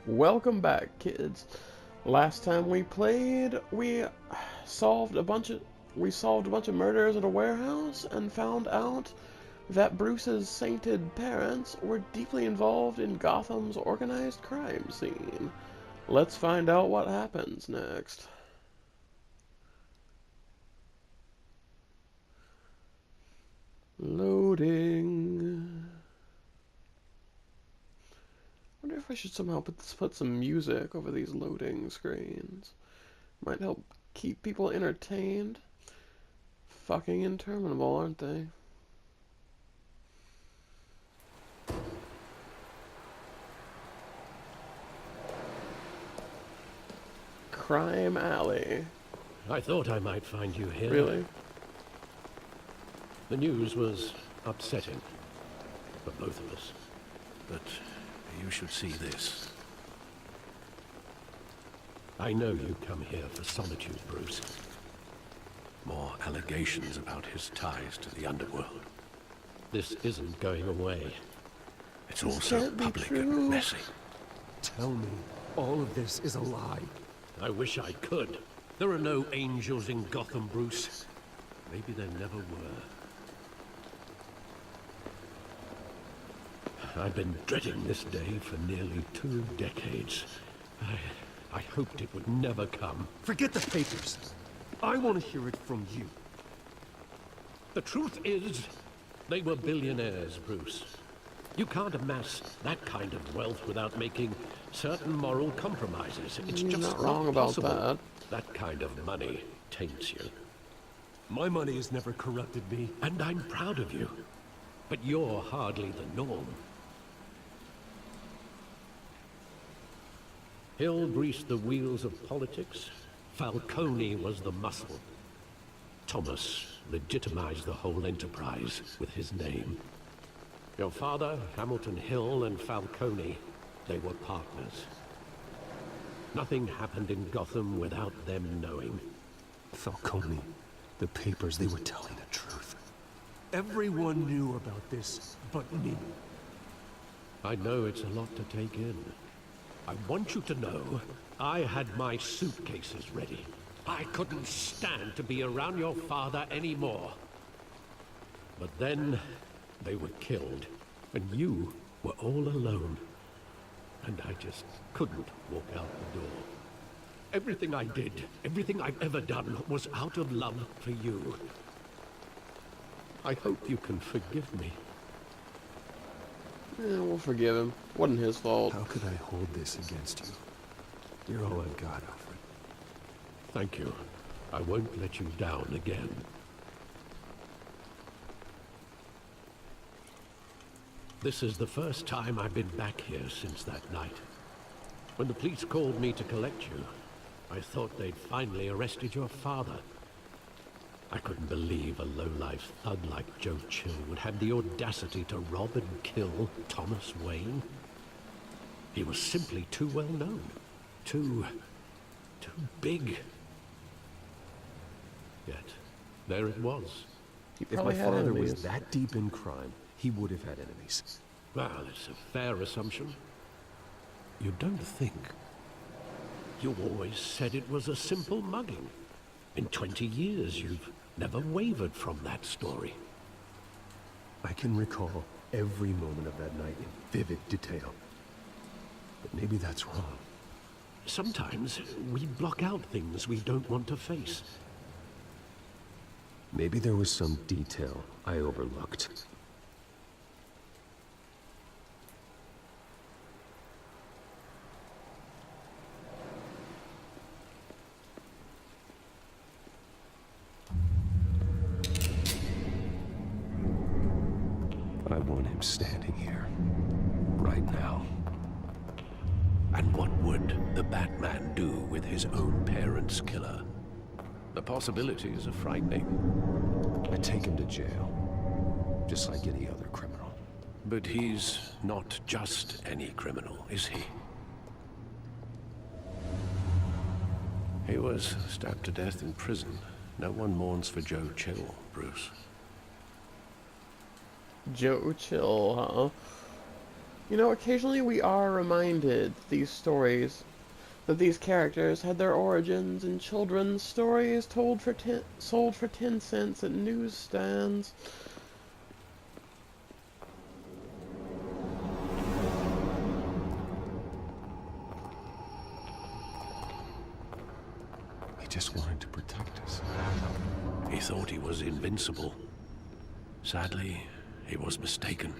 Welcome back, kids. Last time we played, we solved a bunch of murders at a warehouse and found out that Bruce's sainted parents were deeply involved in Gotham's organized crime scene. Let's find out what happens next. Loading. I wonder if I should somehow put some music over these loading screens. Might help keep people entertained. Fucking interminable, aren't they? Crime Alley. I thought I might find you here. Really? The news was upsetting for both of us. But you should see this. I know you come here for solitude, Bruce. More allegations about his ties to the underworld. This isn't going away. It's also public and messy. Tell me, all of this is a lie. I wish I could. There are no angels in Gotham, Bruce. Maybe there never were. I've been dreading this day for nearly 2 decades. I hoped it would never come. Forget the papers. I want to hear it from you. The truth is, they were billionaires, Bruce. You can't amass that kind of wealth without making certain moral compromises. It's You're just not wrong about possible. that. That kind of money taints you. My money has never corrupted me. And I'm proud of you. But you're hardly the norm. Hill greased the wheels of politics. Falcone was the muscle. Thomas legitimized the whole enterprise with his name. Your father, Hamilton Hill, and Falcone, they were partners. Nothing happened in Gotham without them knowing. Falcone, the papers, they were telling the truth. Everyone knew about this, but me. I know it's a lot to take in. I want you to know, I had my suitcases ready. I couldn't stand to be around your father anymore. But then, they were killed, and you were all alone. And I just couldn't walk out the door. Everything I did, everything I've ever done, was out of love for you. I hope you can forgive me. Yeah, we'll forgive him. Wasn't his fault. How could I hold this against you? You're all I've got, Alfred. Thank you. I won't let you down again. This is the first time I've been back here since that night. When the police called me to collect you, I thought they'd finally arrested your father. I couldn't believe a low-life thug like Joe Chill would have the audacity to rob and kill Thomas Wayne. He was simply too well known. Too big. Yet, there it was. He If my probably had father enemies. was that deep in crime, he would have had enemies. Well, it's a fair assumption. You don't think. You always said it was a simple mugging. In 20 years, you've never wavered from that story. I can recall every moment of that night in vivid detail. But maybe that's wrong. Sometimes we block out things we don't want to face. Maybe there was some detail I overlooked. I want him standing here, right now. And what would the Batman do with his own parents' killer? The possibilities are frightening. I take him to jail, just like any other criminal. But he's not just any criminal, is he? He was stabbed to death in prison. No one mourns for Joe Chill, Bruce. Joe Chill, huh? You know, occasionally we are reminded that these characters had their origins in children's stories sold for 10 cents at newsstands. He just wanted to protect us. He thought he was invincible. Sadly, he was mistaken.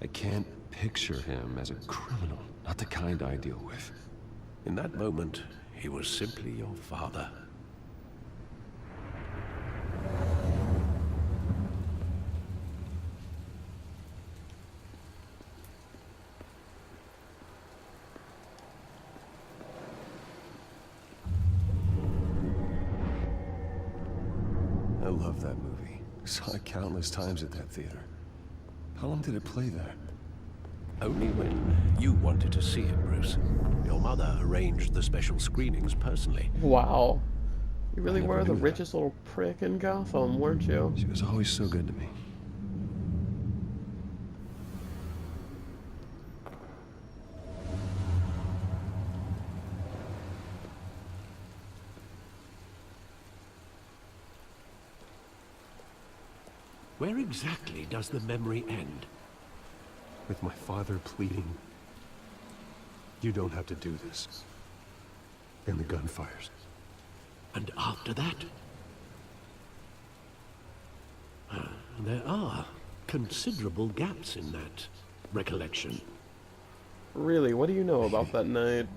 I can't picture him as a criminal. Not the kind I deal with. In that moment, he was simply your father. I love that movie. Saw it countless times at that theater. How long did it play there? Only when you wanted to see it, Bruce. Your mother arranged the special screenings personally. Wow. You really I never were the knew that. richest little prick in Gotham, weren't you? She was always so good to me. Where exactly does the memory end? With my father pleading, "You don't have to do this." And the gun fires. And after that? There are considerable gaps in that recollection. Really, what do you know about that night?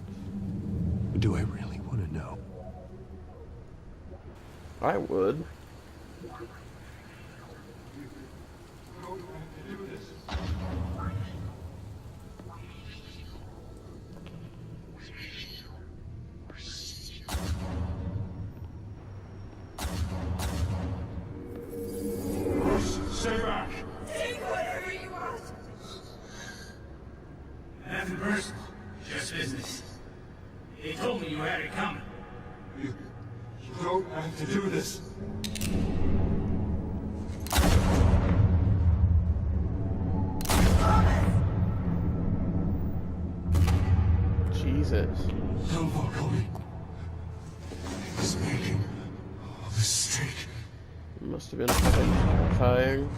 Do I really want to know? I would. Stay back! Take whatever you want. Nothing personal, just business. He told me you had it coming. You don't have to do this. Jesus. Don't walk on me. He was making a mistake. It must have been fucking terrifying.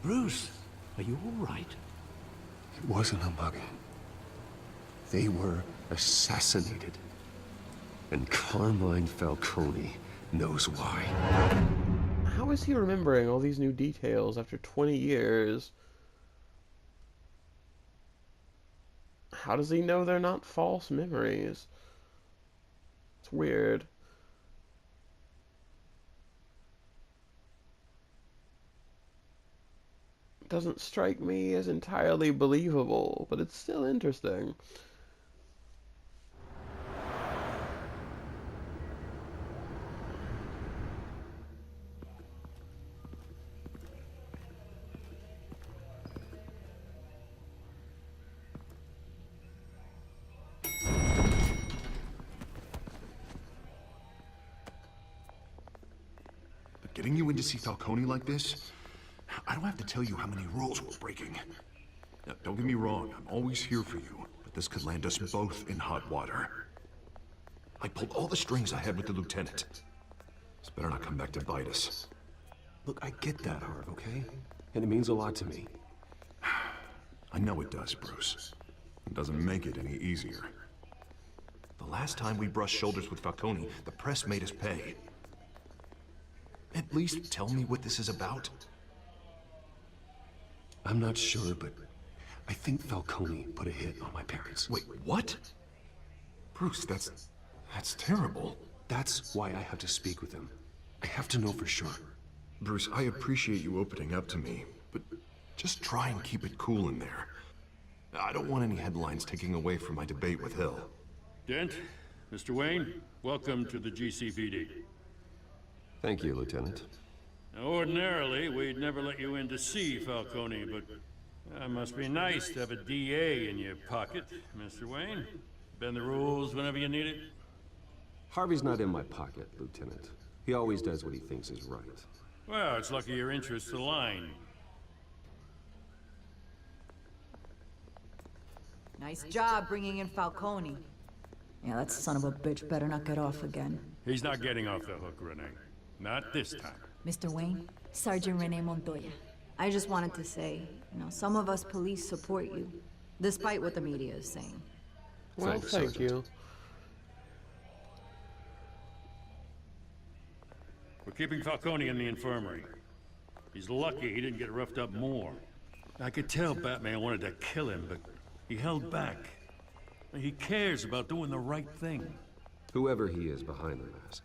Bruce, are you all right? It wasn't a mugging. They were assassinated. And Carmine Falcone knows why. How is he remembering all these new details after 20 years? How does he know they're not false memories? It's weird. Doesn't strike me as entirely believable, but it's still interesting. But getting you in to see Falcone like this, I don't have to tell you how many rules we're breaking. Now, don't get me wrong, I'm always here for you, but this could land us both in hot water. I pulled all the strings I had with the lieutenant. This better not come back to bite us. Look, I get that, Harv, okay? And it means a lot to me. I know it does, Bruce. It doesn't make it any easier. The last time we brushed shoulders with Falcone, the press made us pay. At least tell me what this is about. I'm not sure, but I think Falcone put a hit on my parents. Wait, what? Bruce, that's terrible. That's why I have to speak with him. I have to know for sure. Bruce, I appreciate you opening up to me, but just try and keep it cool in there. I don't want any headlines taking away from my debate with Hill. Dent, Mr. Wayne, welcome to the GCPD. Thank you, Lieutenant. Now, ordinarily, we'd never let you in to see Falcone, but it must be nice to have a DA in your pocket, Mr. Wayne. Bend the rules whenever you need it. Harvey's not in my pocket, Lieutenant. He always does what he thinks is right. Well, it's lucky your interests align. Nice job bringing in Falcone. Yeah, that son of a bitch better not get off again. He's not getting off the hook, Renee. Not this time. Mr. Wayne, Sergeant Renee Montoya. I just wanted to say, some of us police support you, despite what the media is saying. Well, Thanks, thank Sergeant. you. We're keeping Falcone in the infirmary. He's lucky he didn't get roughed up more. I could tell Batman wanted to kill him, but he held back. He cares about doing the right thing. Whoever he is behind the mask,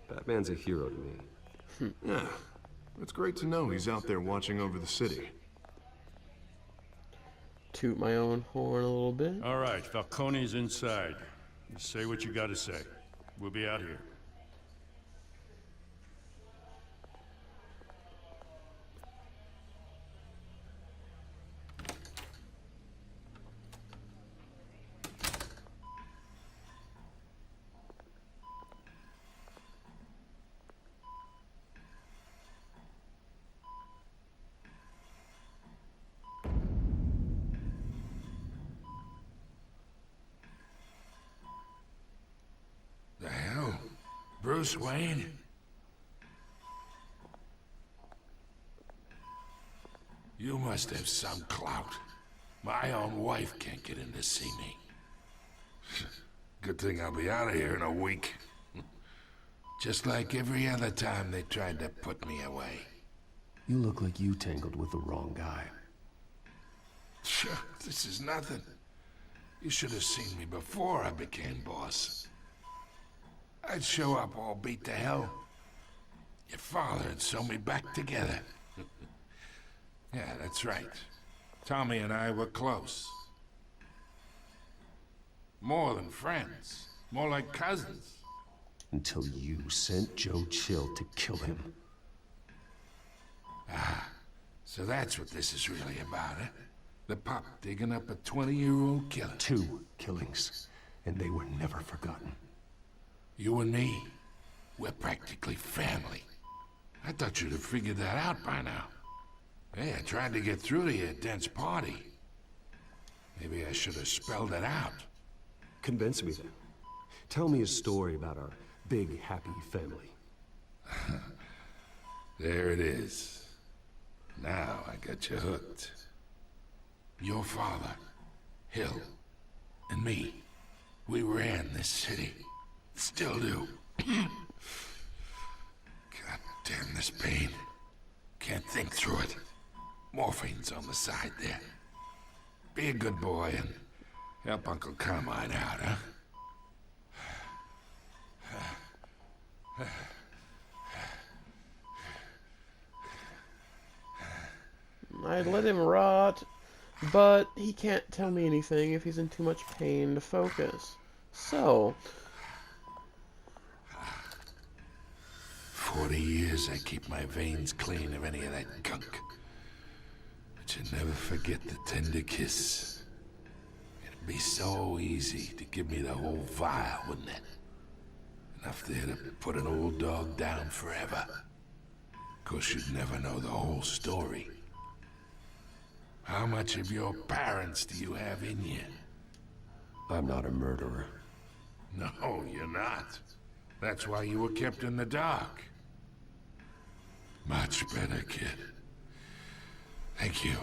Batman's a hero to me. Yeah, it's great to know he's out there watching over the city. Toot my own horn a little bit. All right, Falcone's inside. You say what you gotta say. We'll be out here. The hell? Bruce Wayne? You must have some clout. My own wife can't get in to see me. Good thing I'll be out of here in a week. Just like every other time they tried to put me away. You look like you tangled with the wrong guy. Sure, this is nothing. You should have seen me before I became boss. I'd show up all beat to hell. Your father'd sew me back together. Yeah, that's right. Tommy and I were close. More than friends. More like cousins. Until you sent Joe Chill to kill him. So that's what this is really about, eh? The pup digging up a 20-year-old killer. 2 killings, and they were never forgotten. You and me, we're practically family. I thought you'd have figured that out by now. Hey, I tried to get through to you at Dent's party. Maybe I should have spelled it out. Convince me then. Tell me a story about our big, happy family. There it is. Now I got you hooked. Your father, Hill, and me, we ran this city. Still do. God damn this pain. Can't think through it. Morphine's on the side there. Be a good boy and help Uncle Carmine out, huh? I'd let him rot, but he can't tell me anything if he's in too much pain to focus. So... 40 years I keep my veins clean of any of that gunk. But you never forget the tender kiss. It'd be so easy to give me the whole vial, wouldn't it? Enough there to put an old dog down forever. Of course, you'd never know the whole story. How much of your parents do you have in you? I'm not a murderer. No, you're not. That's why you were kept in the dark. Much better, kid. Thank you.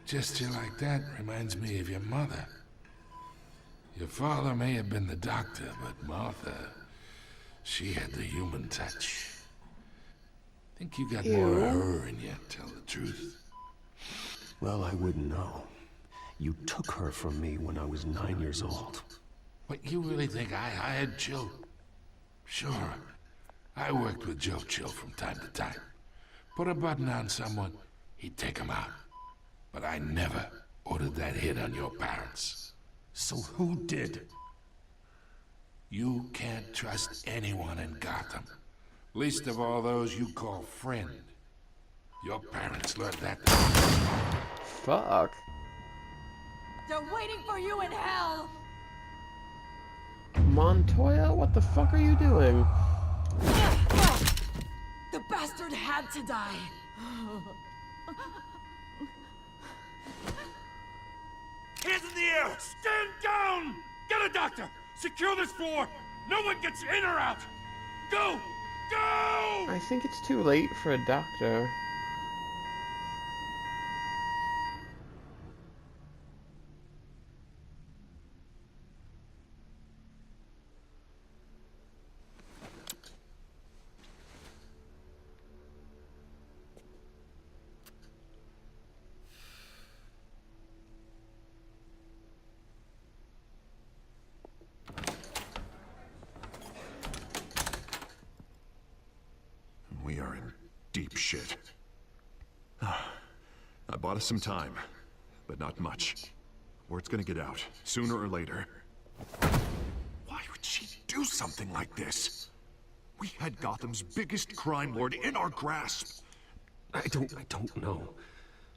Gesture like that reminds me of your mother. Your father may have been the doctor, but Martha, she had the human touch. Think you got more of her in you, tell the truth. Well, I wouldn't know. You took her from me when I was 9 years old. What, you really think I hired Jill? Sure. I worked with Joe Chill from time to time. Put a button on someone, he'd take him out. But I never ordered that hit on your parents. So who did? You can't trust anyone in Gotham. Least of all those you call friend. Your parents learned that. Fuck. They're waiting for you in hell! Montoya, what the fuck are you doing? The bastard had to die! Hands in the air! Stand down! Get a doctor! Secure this floor! No one gets in or out! Go! Go! I think it's too late for a doctor. We are in deep shit. I bought us some time, but not much. Word's gonna get out, sooner or later. Why would she do something like this? We had Gotham's biggest crime lord in our grasp. I don't know.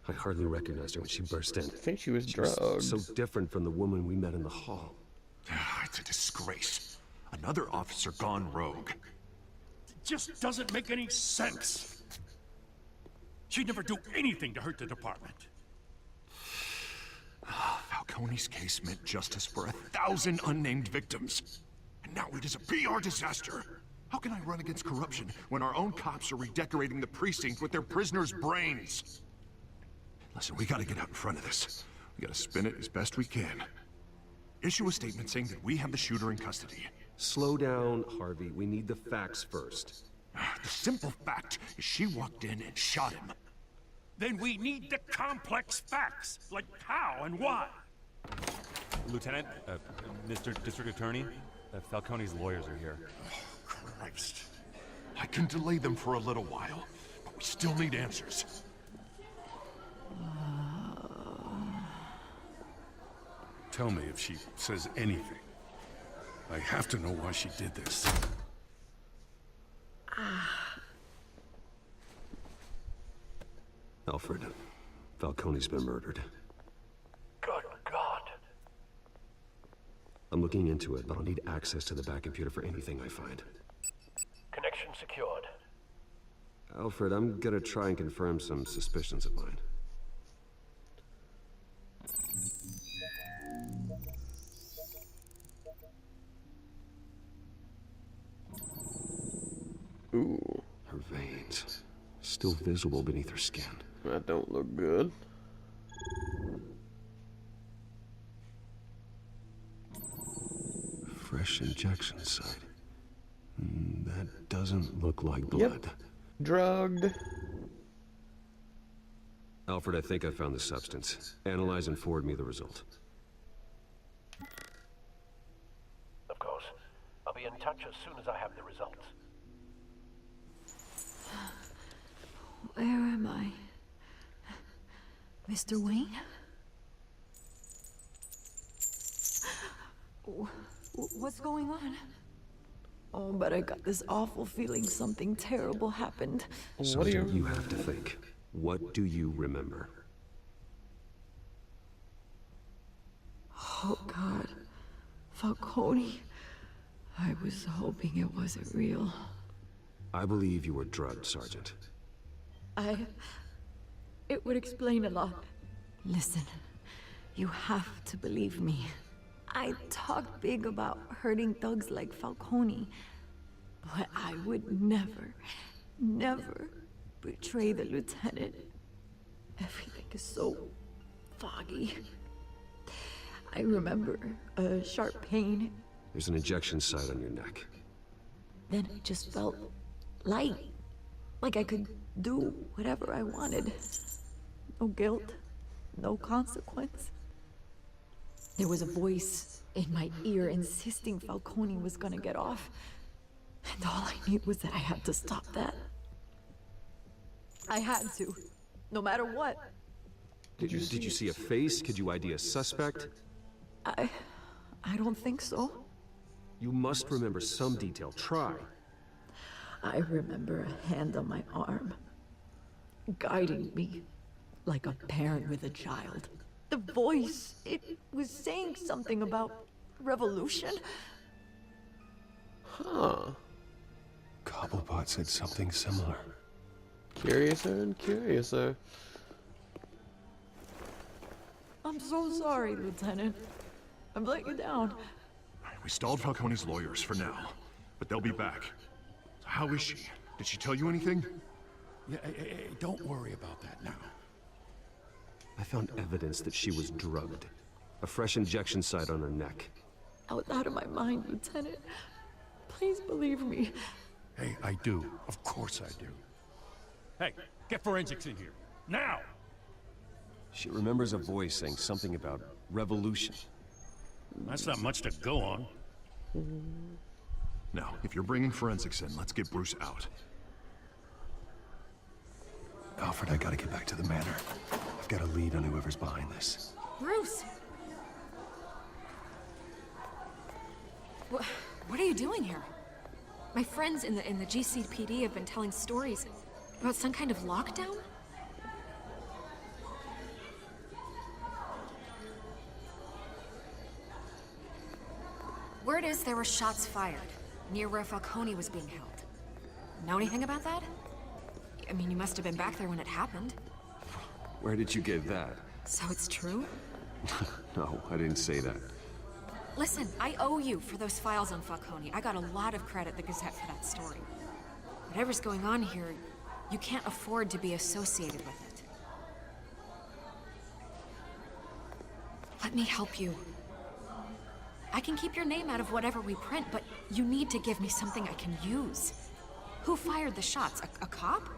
I hardly recognized her when she burst in. I think she was She was drugged. so different from the woman we met in the hall. It's a disgrace. Another officer gone rogue. Just doesn't make any sense. She'd never do anything to hurt the department. Falcone's case meant justice for 1,000 unnamed victims. And now it is a PR disaster. How can I run against corruption when our own cops are redecorating the precinct with their prisoners' brains? Listen, we gotta get out in front of this. We gotta spin it as best we can. Issue a statement saying that we have the shooter in custody. Slow down, Harvey. We need the facts first. The simple fact is she walked in and shot him. Then we need the complex facts, like how and why. Lieutenant, Mr. District Attorney, Falcone's lawyers are here. Christ. I can delay them for a little while, but we still need answers. Tell me if she says anything. I have to know why she did this. Alfred, Falcone's been murdered. Good God. I'm looking into it, but I'll need access to the back computer for anything I find. Connection secured. Alfred, I'm gonna try and confirm some suspicions of mine. Ooh, Her veins, still visible beneath her skin. that don't look good. Fresh injection site. That doesn't look like blood. Yep. Drugged. Alfred, I think I found the substance. Analyze and forward me the result. Of course. I'll be in touch as soon as I have the results. Where am I? Mr. Wayne? What's going on? Oh, but I got this awful feeling something terrible happened. Sergeant, you have to think. What do you remember? Oh, God. Falcone. I was hoping it wasn't real. I believe you were drugged, Sergeant. It would explain a lot. Listen, you have to believe me. I talked big about hurting thugs like Falcone, but I would never, never betray the lieutenant. Everything is so foggy. I remember a sharp pain. There's an injection site on your neck. Then I just felt light, like I could do whatever I wanted. No guilt, no consequence. There was a voice in my ear insisting Falcone was gonna get off. And all I knew was that I had to stop that. I had to, no matter what. Did you see a face? Could you ID a suspect? I don't think so. You must remember some detail. Try. I remember a hand on my arm, guiding me like a parent with a child. The voice, it was saying something about revolution. Huh. Cobblepot said something similar. Curiouser and curiouser. I'm so sorry, Lieutenant. I've let you down. We stalled Falcone's lawyers for now, but they'll be back. So how is she? Did she tell you anything? Yeah, hey, don't worry about that now. I found evidence that she was drugged. A fresh injection site on her neck. I was out of my mind, Lieutenant. Please believe me. Hey, I do. Of course I do. Hey, get forensics in here. Now! She remembers a voice saying something about revolution. That's not much to go on. Now, if you're bringing forensics in, let's get Bruce out. Alfred, I gotta get back to the manor. I've got a lead on whoever's behind this. Bruce! What are you doing here? My friends in the GCPD have been telling stories about some kind of lockdown? Word is there were shots fired near where Falcone was being held. Know anything about that? I mean, you must have been back there when it happened. Where did you get that? So it's true? No, I didn't say that. Listen, I owe you for those files on Falcone. I got a lot of credit at the Gazette for that story. Whatever's going on here, you can't afford to be associated with it. Let me help you. I can keep your name out of whatever we print, but you need to give me something I can use. Who fired the shots? A cop?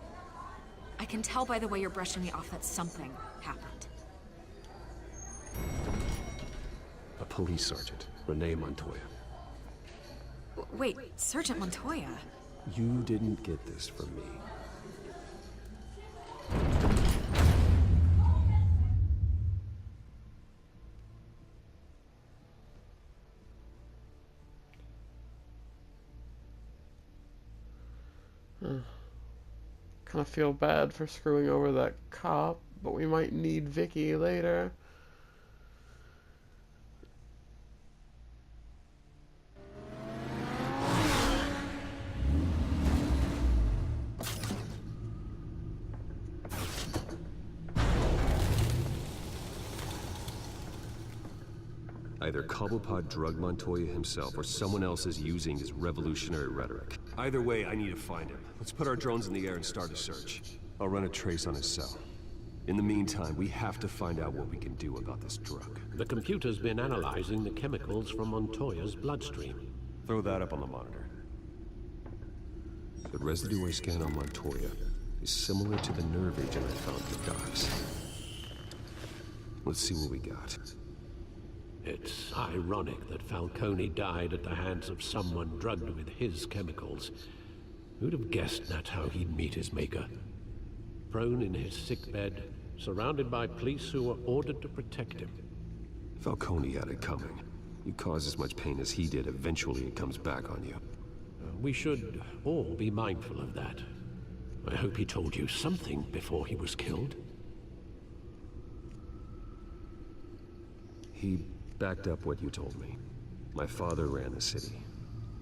I can tell by the way you're brushing me off that something happened. A police sergeant, Renee Montoya. Wait, Sergeant Montoya? You didn't get this from me. Kind of feel bad for screwing over that cop, but we might need Vicky later. Either Cobblepot drugged Montoya himself, or someone else is using his revolutionary rhetoric. Either way, I need to find him. Let's put our drones in the air and start a search. I'll run a trace on his cell. In the meantime, we have to find out what we can do about this drug. The computer's been analyzing the chemicals from Montoya's bloodstream. Throw that up on the monitor. The residue I scan on Montoya is similar to the nerve agent I found in the docks. Let's see what we got. It's ironic that Falcone died at the hands of someone drugged with his chemicals. Who'd have guessed that's how he'd meet his maker? Prone in his sickbed, surrounded by police who were ordered to protect him. Falcone had it coming. You cause as much pain as he did, eventually it comes back on you. We should all be mindful of that. I hope he told you something before he was killed. He backed up what you told me. My father ran the city,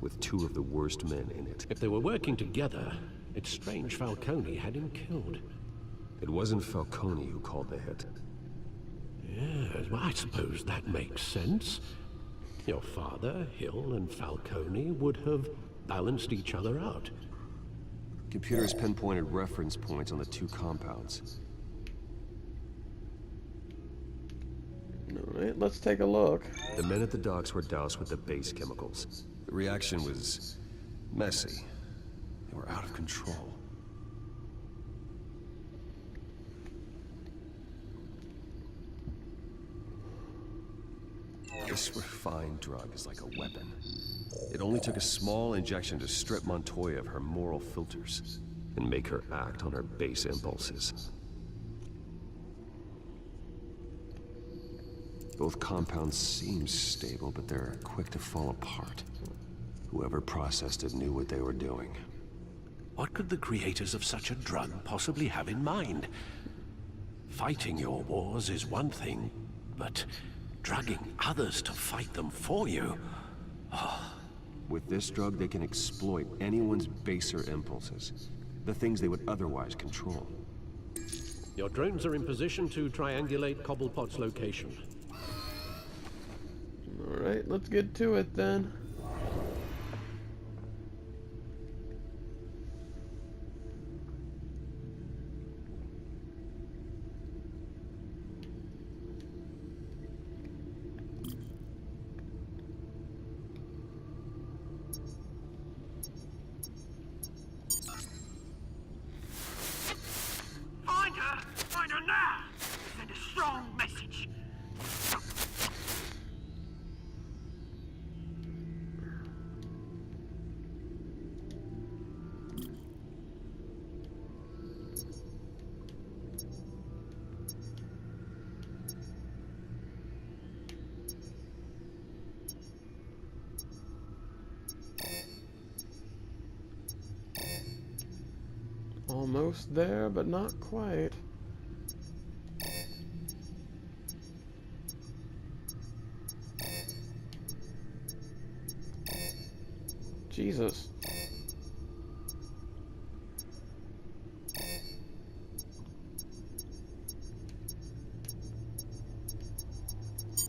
with two of the worst men in it. If they were working together, it's strange Falcone had him killed. It wasn't Falcone who called the hit. Yes, well, I suppose that makes sense. Your father, Hill, and Falcone would have balanced each other out. Computers pinpointed reference points on the two compounds. Alright, let's take a look. The men at the docks were doused with the base chemicals. The reaction was messy. They were out of control. This refined drug is like a weapon. It only took a small injection to strip Montoya of her moral filters and make her act on her base impulses. Both compounds seem stable, but they're quick to fall apart. Whoever processed it knew what they were doing. What could the creators of such a drug possibly have in mind? Fighting your wars is one thing, but drugging others to fight them for you? With this drug, they can exploit anyone's baser impulses, the things they would otherwise control. Your drones are in position to triangulate Cobblepot's location. Alright, let's get to it then. Find her now! Send a strong message. Almost there, but not quite. Jesus.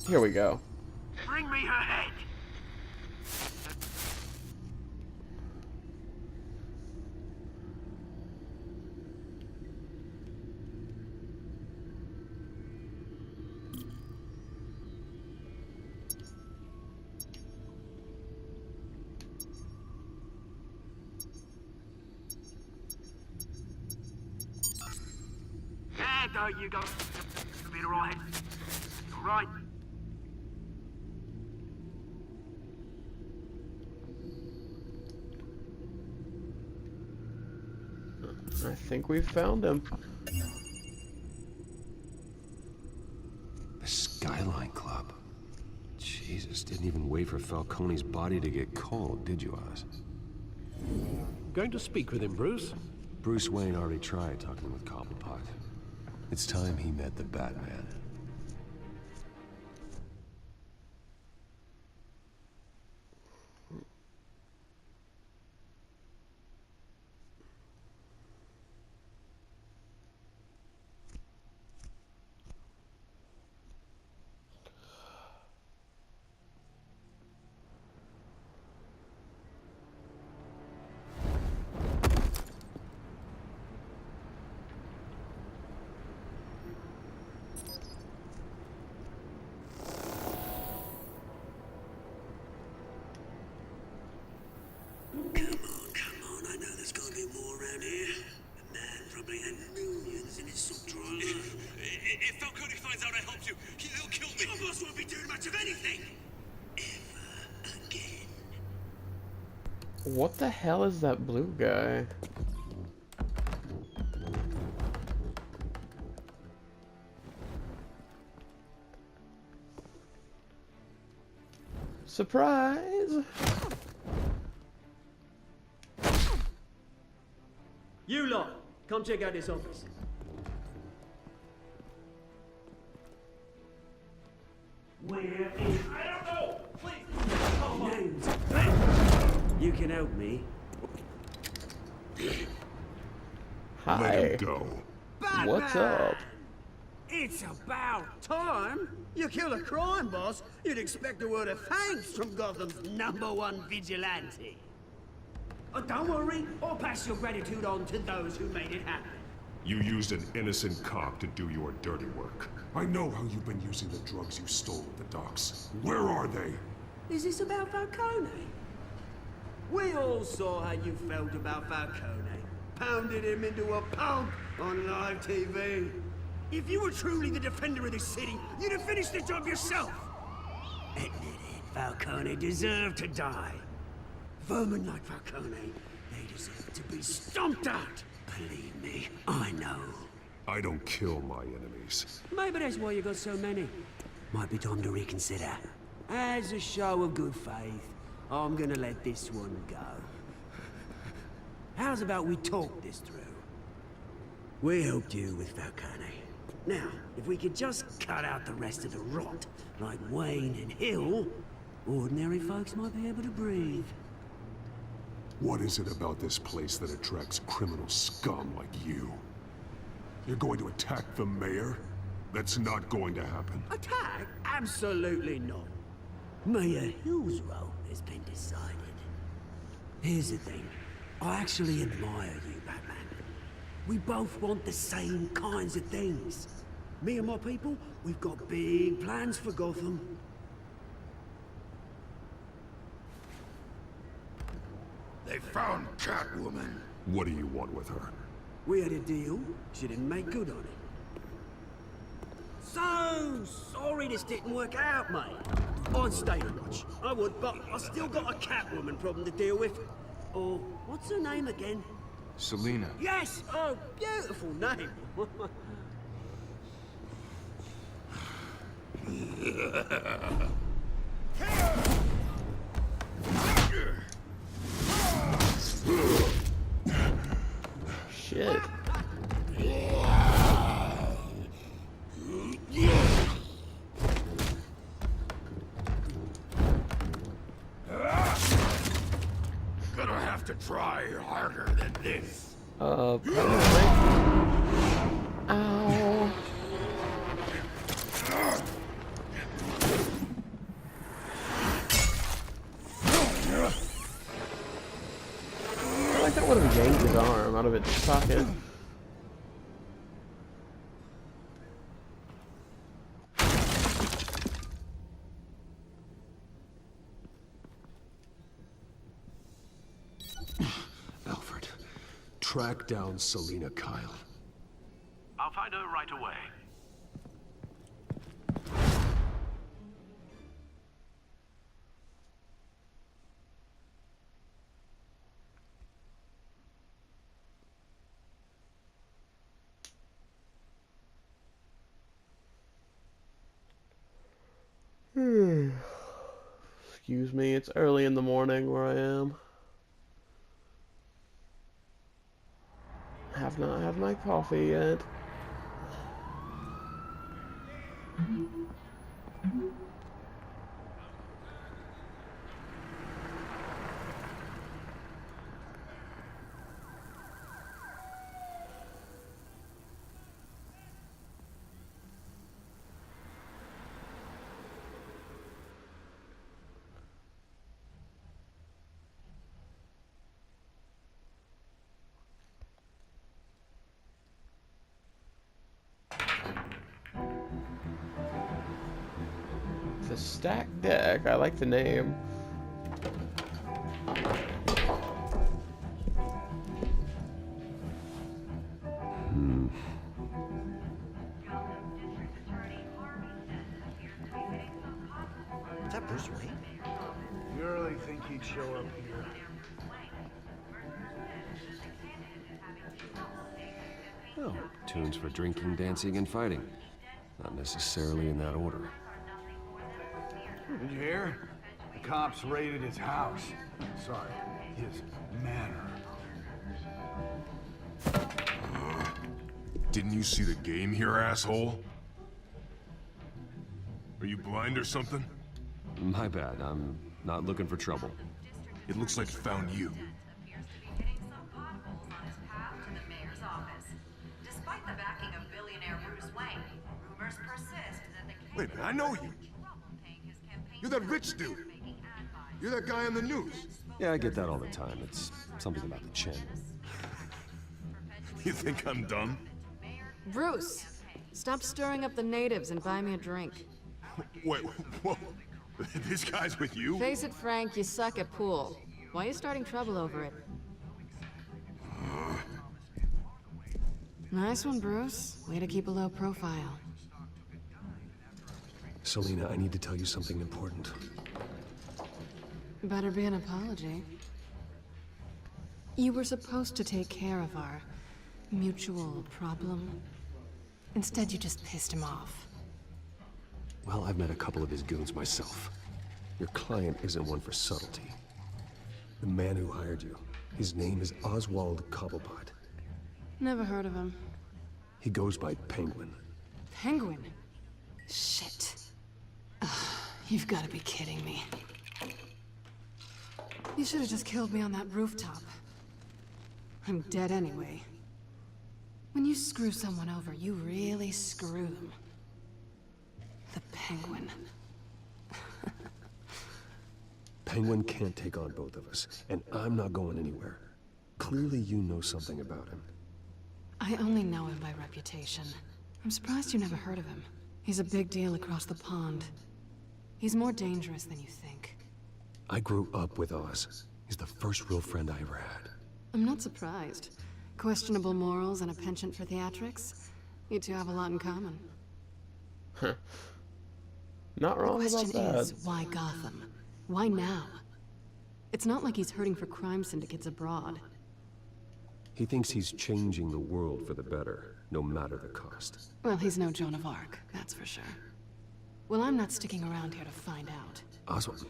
Here we go. Bring me her head. There you go. You'll be alright. Alright. I think we found him. The Skyline Club. Jesus, didn't even wait for Falcone's body to get cold, did you, Oz? Going to speak with him, Bruce? Bruce Wayne already tried talking with Cobblepot. It's time he met the Batman. If Falcone finds out I helped you, he'll kill me. Your boss won't be doing much of anything. Ever again. What the hell is that blue guy? Surprise! You lot, come check out this office. Where is... I don't know! Please! You can help me. Hi. Let him go. Batman! What's up? It's about time. You kill a crime boss, you'd expect a word of thanks from Gotham's #1 vigilante. Oh, don't worry, I'll pass your gratitude on to those who made it happen. You used an innocent cop to do your dirty work. I know how you've been using the drugs you stole at the docks. Where are they? Is this about Falcone? We all saw how you felt about Falcone. Pounded him into a pulp on live TV. If you were truly the defender of this city, you'd have finished the job yourself. Admit it, Falcone deserved to die. Vermin like Falcone, they deserve to be stomped out. Believe me, I know. I don't kill my enemies. Maybe that's why you got so many. Might be time to reconsider. As a show of good faith, I'm gonna let this one go. How's about we talk this through? We helped you with Falcone. Now, if we could just cut out the rest of the rot, like Wayne and Hill, ordinary folks might be able to breathe. What is it about this place that attracts criminal scum like you? You're going to attack the mayor? That's not going to happen. Attack? Absolutely not. Mayor Hill's role has been decided. Here's the thing. I actually admire you, Batman. We both want the same kinds of things. Me and my people, we've got big plans for Gotham. They found Catwoman. What do you want with her? We had a deal. She didn't make good on it. So sorry this didn't work out, mate. I'd stay to watch. I would, but I still got a Catwoman problem to deal with. Or, what's her name again? Selina. Yes! Oh, beautiful name. Shit. Gonna have to try harder than this. Probably. Ow. I like that one of them yanked his arm out of its socket. Alfred, track down Selina Kyle. I'll find her right away. Excuse me, it's early in the morning where I am. Have not had my coffee yet. The stacked deck, I like the name. Is that Bruce Wayne? You really think he'd show up here? Oh, tunes for drinking, dancing, and fighting. Not necessarily in that order. Did you hear? The cops raided his house. Sorry, his manor. Didn't you see the game here, asshole? Are you blind or something? My bad, I'm not looking for trouble. It looks like it found you. Wait a minute, I know you. You're that rich dude. You're that guy on the news. Yeah, I get that all the time. It's something about the chin. You think I'm dumb? Bruce, stop stirring up the natives and buy me a drink. Wait, whoa. This guy's with you? Face it, Frank, you suck at pool. Why are you starting trouble over it? Nice one, Bruce. Way to keep a low profile. Selena, I need to tell you something important. Better be an apology. You were supposed to take care of our mutual problem. Instead, you just pissed him off. Well, I've met a couple of his goons myself. Your client isn't one for subtlety. The man who hired you, his name is Oswald Cobblepot. Never heard of him. He goes by Penguin. Penguin? Shit. Ugh, you've got to be kidding me. You should have just killed me on that rooftop. I'm dead anyway. When you screw someone over, you really screw them. The Penguin. Penguin can't take on both of us, and I'm not going anywhere. Clearly you know something about him. I only know him by reputation. I'm surprised you never heard of him. He's a big deal across the pond. He's more dangerous than you think. I grew up with Oz. He's the first real friend I ever had. I'm not surprised. Questionable morals and a penchant for theatrics. You two have a lot in common. Not wrong the about question that. is, why Gotham? Why now? It's not like he's hurting for crime syndicates abroad. He thinks he's changing the world for the better, no matter the cost. Well, he's no Joan of Arc, that's for sure. Well, I'm not sticking around here to find out. Oswald,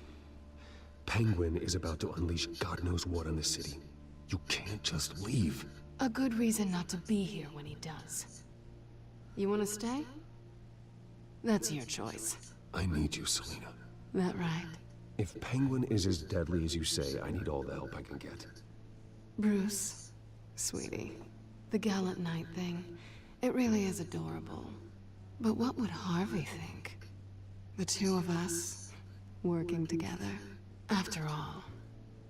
Penguin is about to unleash God knows what on the city. You can't just leave. A good reason not to be here when he does. You want to stay? That's your choice. I need you, Selena. That right? If Penguin is as deadly as you say, I need all the help I can get. Bruce, sweetie, the gallant knight thing, it really is adorable. But what would Harvey think? The two of us, working together? After all,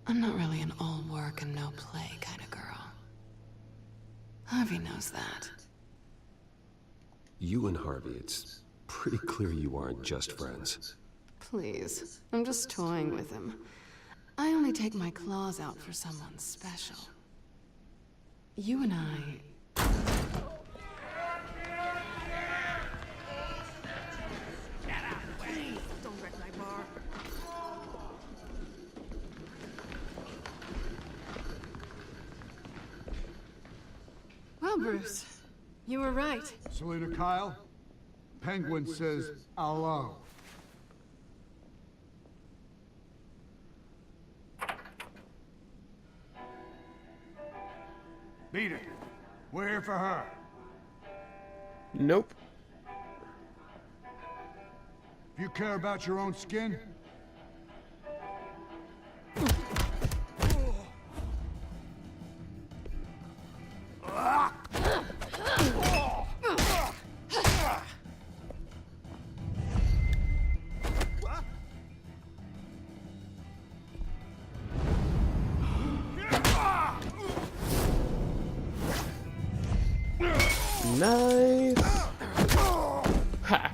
I'm not really an all work and no play kind of girl. Harvey knows that. You and Harvey, it's pretty clear you aren't just friends. Please, I'm just toying with him. I only take my claws out for someone special. You and I... Don't wreck my bar. Well, Bruce, you were right. Selena Kyle, Penguin says hello. Beat it. We're here for her. Nope. If you care about your own skin, Nice. Ha.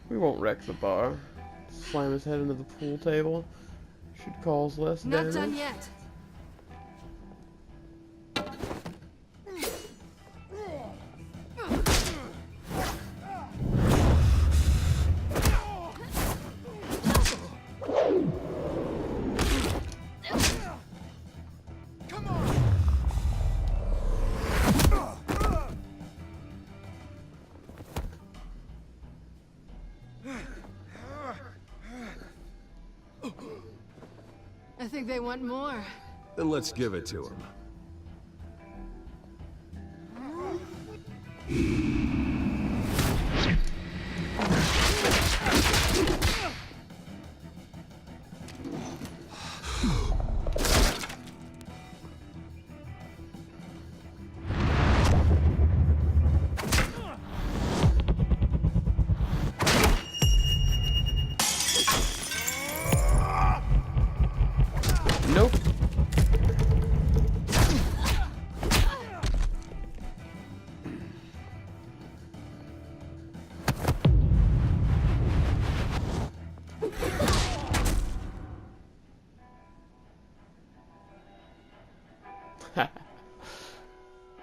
We won't wreck the bar. Slam his head into the pool table. Should cause less damage. Not done yet. I think they want more. Then let's give it to him.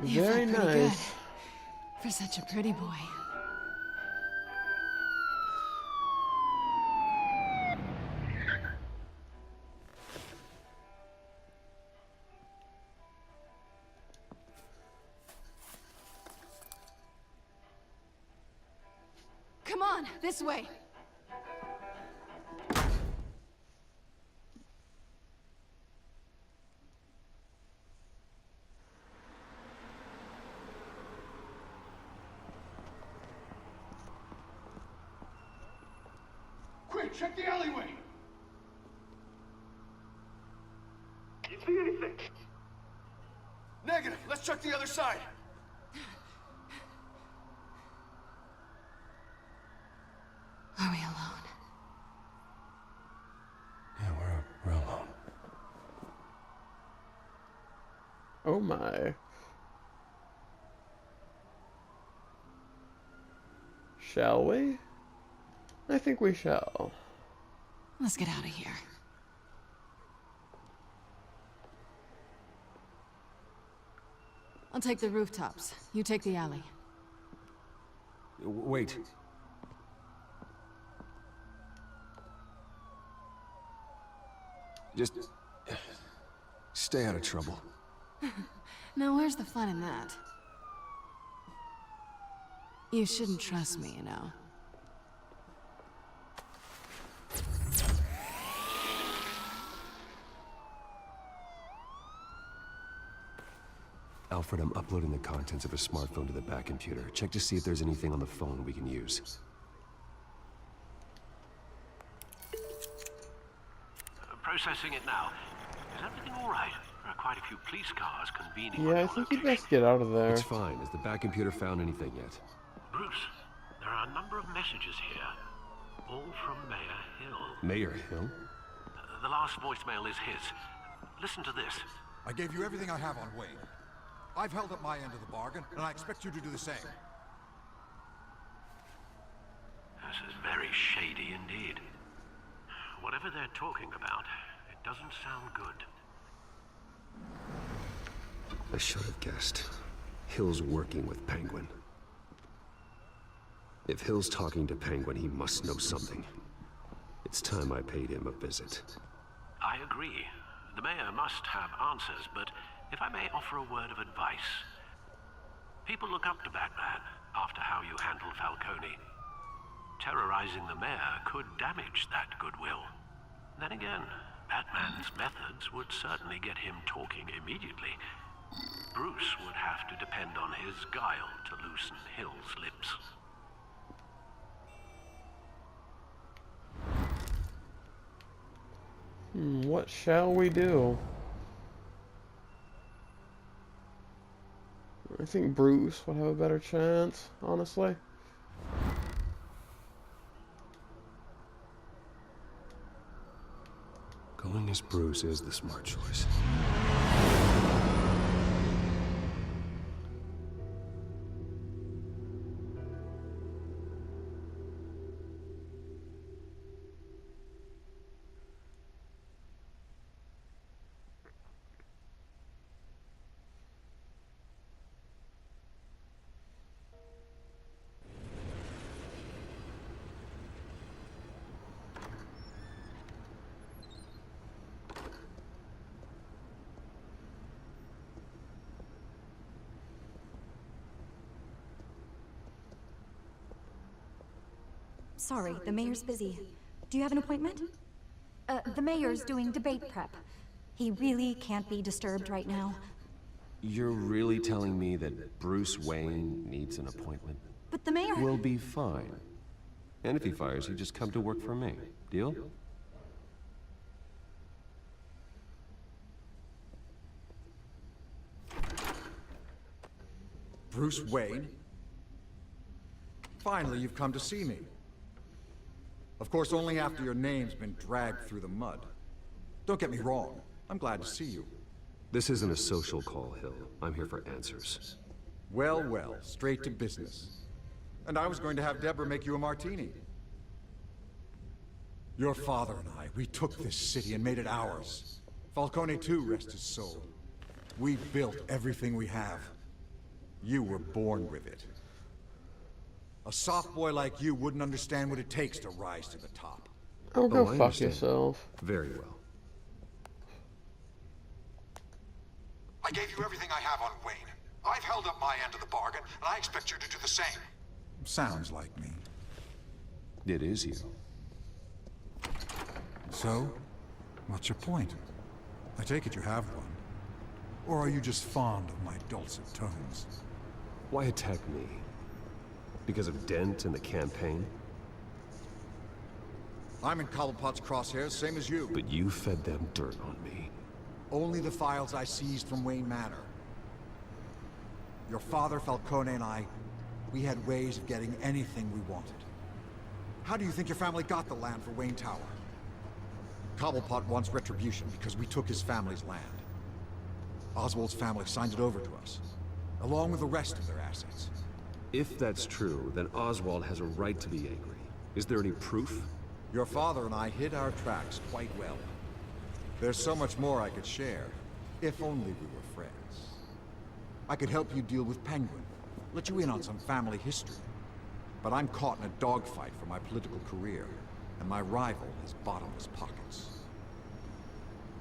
You Very felt pretty nice. good for such a pretty boy. Come on, this way. Quick, check the alleyway! You see anything? Negative. Let's check the other side. Are we alone? Yeah, we're alone. Oh my. Shall we? I think we shall. Let's get out of here. I'll take the rooftops. You take the alley. Wait. Just stay out of trouble. Now, where's the fun in that? You shouldn't trust me, you know. Alfred, I'm uploading the contents of a smartphone to the back computer. Check to see if there's anything on the phone we can use. Processing it now. Is everything all right? There are quite a few police cars convening. Yeah, I think you'd best get out of there. It's fine. Has the back computer found anything yet? Bruce, there are a number of messages here, all from Mayor Hill. Mayor Hill? The last voicemail is his. Listen to this. I gave you everything I have on Wayne. I've held up my end of the bargain, and I expect you to do the same. This is very shady indeed. Whatever they're talking about, it doesn't sound good. I should have guessed. Hill's working with Penguin. If Hill's talking to Penguin, he must know something. It's time I paid him a visit. I agree. The mayor must have answers, but if I may offer a word of advice. People look up to Batman after how you handled Falcone. Terrorizing the mayor could damage that goodwill. Then again, Batman's methods would certainly get him talking immediately. Bruce would have to depend on his guile to loosen Hill's lips. What shall we do? I think Bruce would have a better chance, honestly. Going as Bruce is the smart choice. Sorry, the mayor's busy. Do you have an appointment? The mayor's doing debate prep. He really can't be disturbed right now. You're really telling me that Bruce Wayne needs an appointment? But the mayor... We'll be fine. And if he fires you, just come to work for me. Deal? Bruce Wayne? Finally, you've come to see me. Of course, only after your name's been dragged through the mud. Don't get me wrong. I'm glad to see you. This isn't a social call, Hill. I'm here for answers. Well, well, straight to business. And I was going to have Deborah make you a martini. Your father and I, we took this city and made it ours. Falcone too, rest his soul. We built everything we have. You were born with it. A soft boy like you wouldn't understand what it takes to rise to the top. Oh, go I fuck understand. yourself. Very well. I gave you everything I have on Wayne. I've held up my end of the bargain, and I expect you to do the same. Sounds like me. It is you. So, what's your point? I take it you have one. Or are you just fond of my dulcet tones? Why attack me? Because of Dent and the campaign? I'm in Cobblepot's crosshairs, same as you. But you fed them dirt on me. Only the files I seized from Wayne Manor. Your father, Falcone, and I, we had ways of getting anything we wanted. How do you think your family got the land for Wayne Tower? Cobblepot wants retribution because we took his family's land. Oswald's family signed it over to us, along with the rest of their assets. If that's true, then Oswald has a right to be angry. Is there any proof? Your father and I hid our tracks quite well. There's so much more I could share, if only we were friends. I could help you deal with Penguin, let you in on some family history. But I'm caught in a dogfight for my political career, and my rival has bottomless pockets.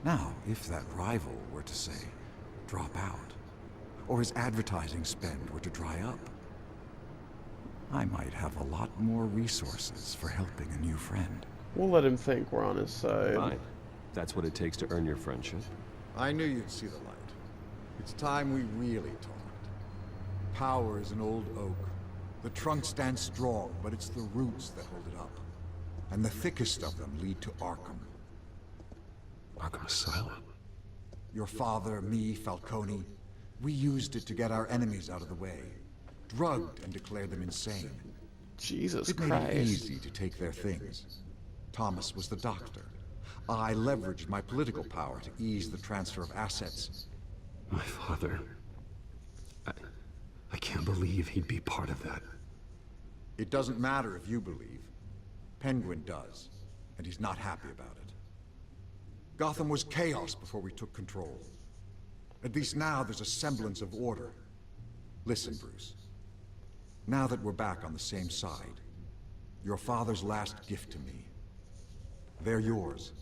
Now, if that rival were to say, drop out, or his advertising spend were to dry up, I might have a lot more resources for helping a new friend. We'll let him think we're on his side. Fine. That's what it takes to earn your friendship. I knew you'd see the light. It's time we really talked. Power is an old oak. The trunk stands strong, but it's the roots that hold it up. And the thickest of them lead to Arkham. Arkham Asylum? Your father, me, Falcone, we used it to get our enemies out of the way. Drugged and declared them insane. Jesus It made Christ. it easy to take their things. Thomas was the doctor. I leveraged my political power to ease the transfer of assets. My father... I can't believe he'd be part of that. It doesn't matter if you believe. Penguin does, and he's not happy about it. Gotham was chaos before we took control. At least now there's a semblance of order. Listen, Bruce. Now that we're back on the same side, your father's last gift to me, they're yours.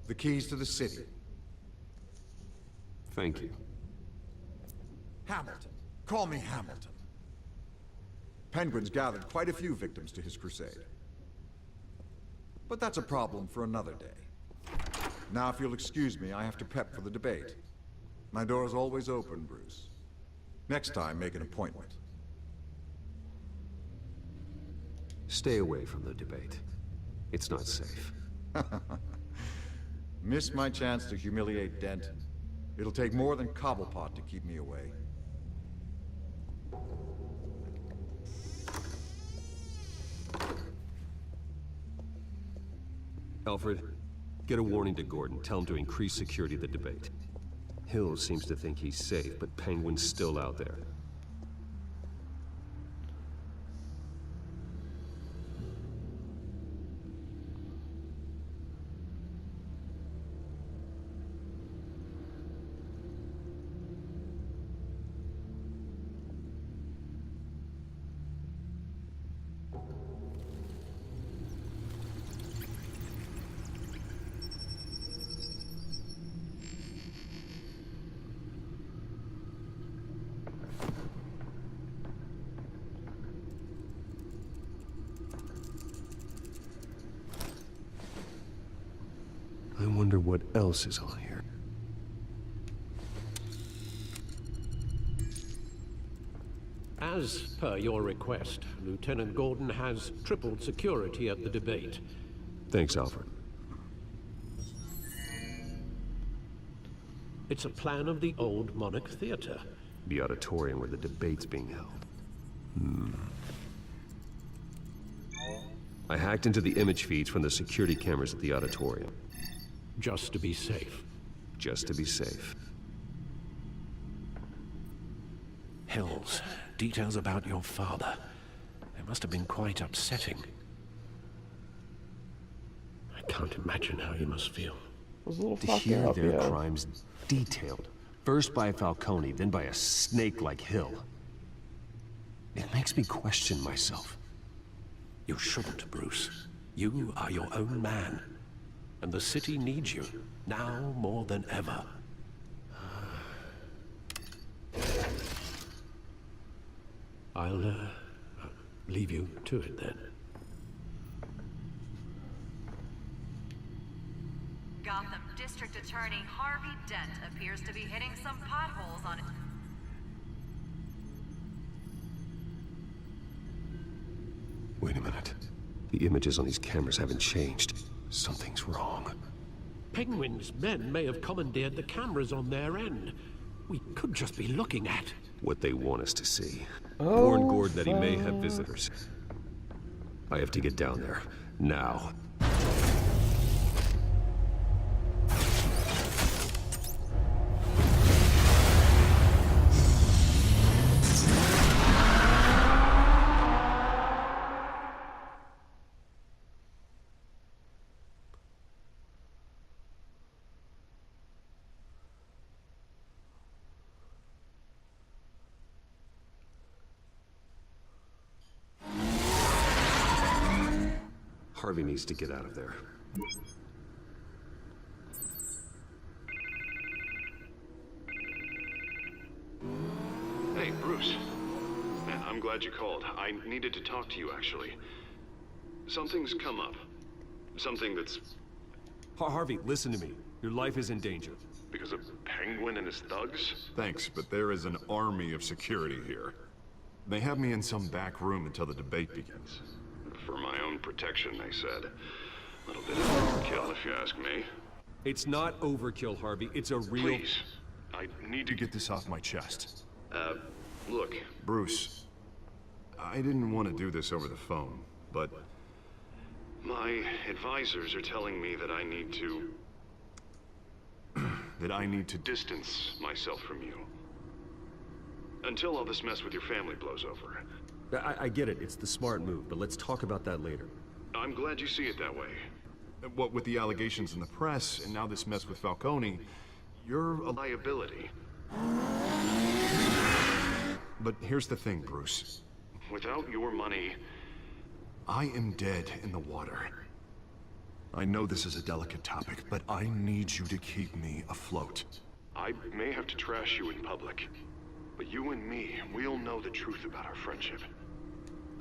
The keys to the city. Thank you. Hamilton. Call me Hamilton. Penguin's gathered quite a few victims to his crusade. But that's a problem for another day. Now, if you'll excuse me, I have to prep for the debate. My door is always open, Bruce. Next time, make an appointment. Stay away from the debate. It's not safe. Missed my chance to humiliate Dent. It'll take more than Cobblepot to keep me away. Alfred, get a warning to Gordon. Tell him to increase security of the debate. Hill seems to think he's safe, but Penguin's still out there. I wonder what else is on here. As per your request, Lieutenant Gordon has tripled security at the debate. Thanks, Alfred. It's a plan of the old Monarch Theater. The auditorium where the debate's being held. I hacked into the image feeds from the security cameras at the auditorium. Just to be safe. Just to be safe. Hills, details about your father. They must have been quite upsetting. I can't imagine how he must feel. It was a little To fucked hear up, their yeah. crimes detailed First by Falcone, then by a snake like Hill. It makes me question myself. You shouldn't, Bruce. You are your own man. And the city needs you, now more than ever. I'll, leave you to it then. Gotham District Attorney Harvey Dent appears to be hitting some potholes on it. Wait a minute. The images on these cameras haven't changed. Something's wrong. Penguin's men may have commandeered the cameras on their end. We could just be looking at what they want us to see. Oh, Warn Gordon that he may have visitors. I have to get down there. Now. Harvey needs to get out of there. Hey, Bruce. Man, I'm glad you called. I needed to talk to you, actually. Something's come up. Something that's... Harvey, listen to me. Your life is in danger. Because of Penguin and his thugs? Thanks, but there is an army of security here. They have me in some back room until the debate begins. For my own protection, they said. A little bit of overkill, if you ask me. It's not overkill, Harvey. It's a real... Please. I need to get this off my chest. Look. Bruce, I didn't want to do this over the phone, but... My advisors are telling me that I need to... that I need to distance myself from you. Until all this mess with your family blows over. I get it. It's the smart move, but let's talk about that later. I'm glad you see it that way. What with the allegations in the press, and now this mess with Falcone, you're a liability. But here's the thing, Bruce. Without your money... I am dead in the water. I know this is a delicate topic, but I need you to keep me afloat. I may have to trash you in public. But you and me, we'll know the truth about our friendship.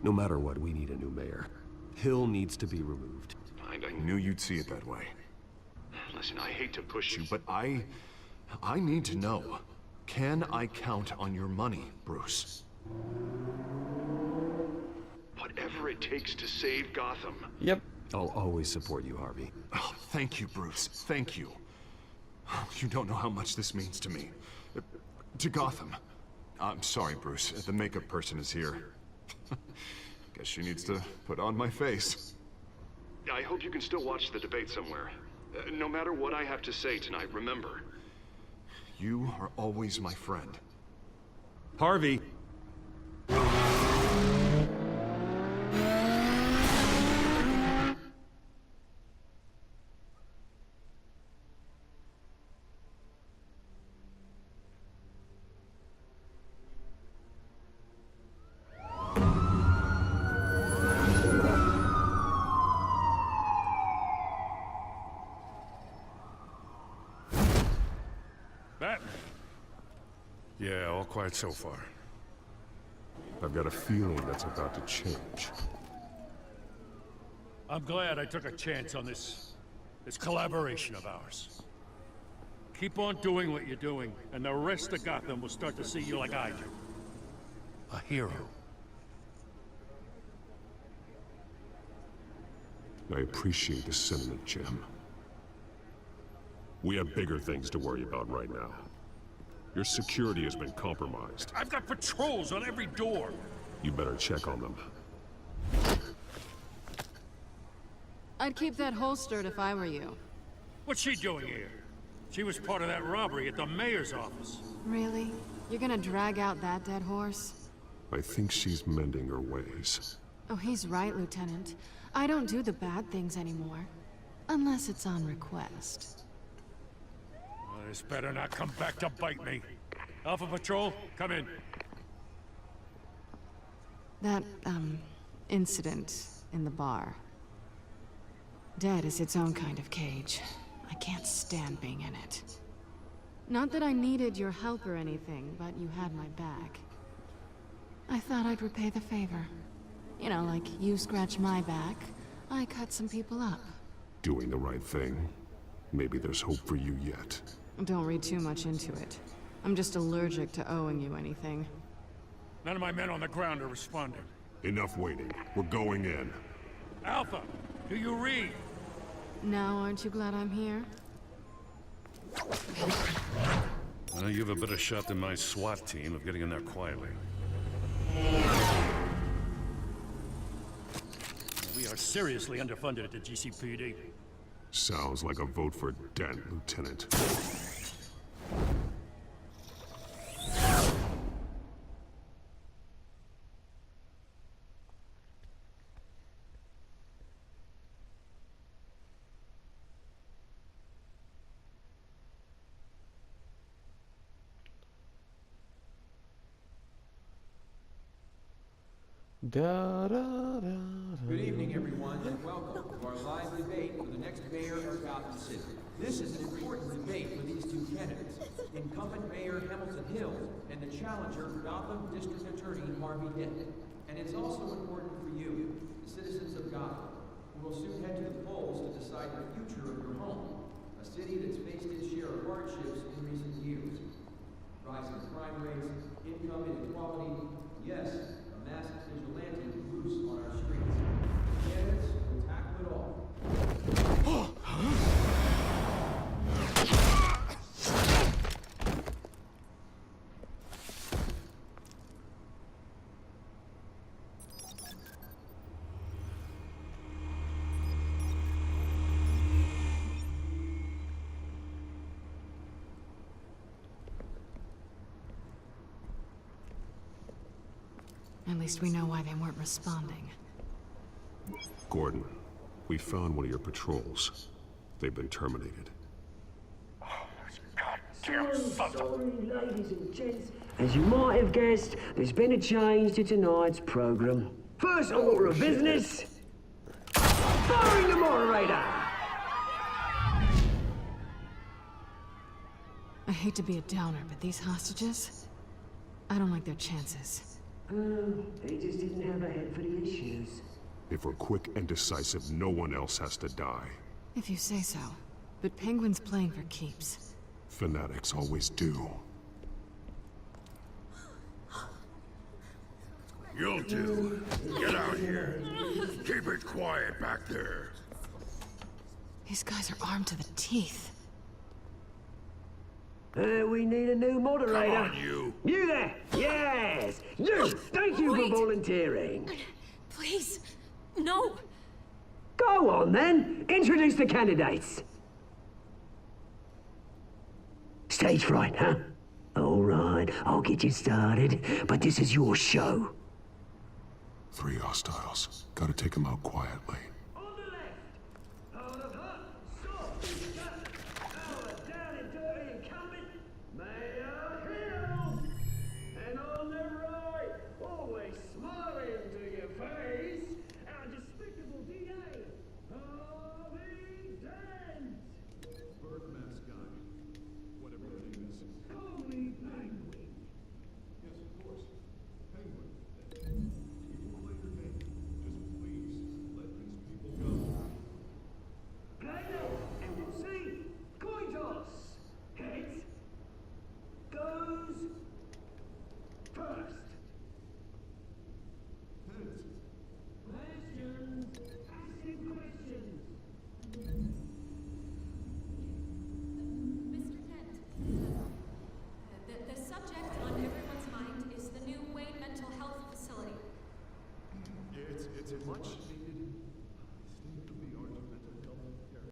No matter what, we need a new mayor. Hill needs to be removed. I knew you'd see it that way. Listen, I hate to push you, but I need to know. Can I count on your money, Bruce? Whatever it takes to save Gotham. Yep. I'll always support you, Harvey. Oh, thank you, Bruce. Thank you. You don't know how much this means to me. To Gotham. I'm sorry, Bruce. The makeup person is here. Guess she needs to put on my face. I hope you can still watch the debate somewhere. No matter what I have to say tonight, remember. You are always my friend. Harvey! Yeah, all quiet so far. I've got a feeling that's about to change. I'm glad I took a chance on this collaboration of ours. Keep on doing what you're doing, and the rest of Gotham will start to see you like I do. A hero. I appreciate the sentiment, Jim. We have bigger things to worry about right now. Your security has been compromised. I've got patrols on every door. You better check on them. I'd keep that holstered if I were you. What's she doing here? She was part of that robbery at the mayor's office. Really? You're gonna drag out that dead horse? I think she's mending her ways. Oh, he's right, Lieutenant. I don't do the bad things anymore. Unless it's on request. This better not come back to bite me. Alpha Patrol, come in. That, incident in the bar. Dead is its own kind of cage. I can't stand being in it. Not that I needed your help or anything, but you had my back. I thought I'd repay the favor. You know, like you scratch my back, I cut some people up. Doing the right thing. Maybe there's hope for you yet. Don't read too much into it. I'm just allergic to owing you anything. None of my men on the ground are responding. Enough waiting. We're going in. Alpha, do you read? Now, aren't you glad I'm here? Well, you have a better shot than my SWAT team of getting in there quietly. We are seriously underfunded at the GCPD. Sounds like a vote for Dent, Lieutenant. Da, da, da, Good evening, everyone, and welcome to our live debate for the next mayor of Gotham City. This is an important debate for these two candidates, incumbent Mayor Hamilton Hill and the challenger, Gotham District Attorney Harvey Dent. And it's also important for you, the citizens of Gotham, who will soon head to the polls to decide the future of your home, a city that's faced its share of hardships in recent years. Rising crime rates, income inequality, yes, a masked vigilante loose on our streets. Candidates will tackle it all. At least we know why they weren't responding. Gordon, we found one of your patrols. They've been terminated. Sorry, ladies and gents. As you might have guessed, there's been a change to tonight's program. First order of business, firing the moderator! I hate to be a downer, but these hostages, I don't like their chances. They just didn't have a head for the issues. If we're quick and decisive, no one else has to die. If you say so. But Penguin's playing for keeps. Fanatics always do. You'll do. Get out here. Keep it quiet back there. These guys are armed to the teeth. We need a new moderator. Come on, you. You there! Yes! You! Thank you for volunteering. Please, no. Go on, then. Introduce the candidates. Stage fright, huh? All right, I'll get you started, but this is your show. 3 hostiles. Gotta take them out quietly.